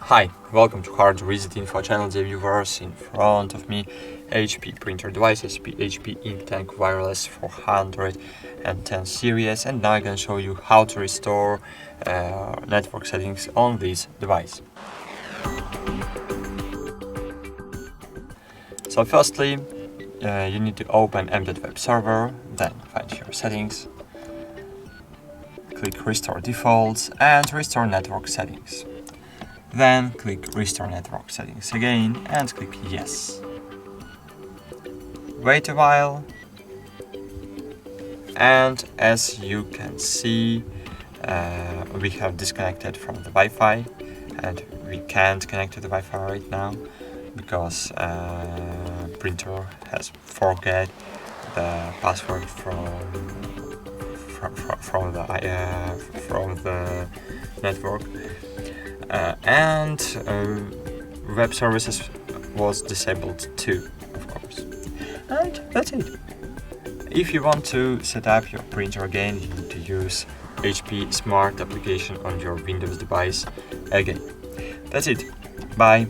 Hi, welcome to HardReset.Info channel, dear viewers. In front of me, HP printer device, HP Ink Tank Wireless 410 series, and now I can show you how to restore network settings on this device. So firstly, you need to open m.web server, then find your settings, click Restore Defaults and Restore Network Settings. Then click Restore Network Settings again and click Yes. Wait a while, and as you can see, we have disconnected from the Wi-Fi and we can't connect to the Wi-Fi right now because printer has forget the password from the network. And web services was disabled too, of course. And that's it. If you want to set up your printer again, you need to use HP Smart application on your Windows device again. That's it. Bye.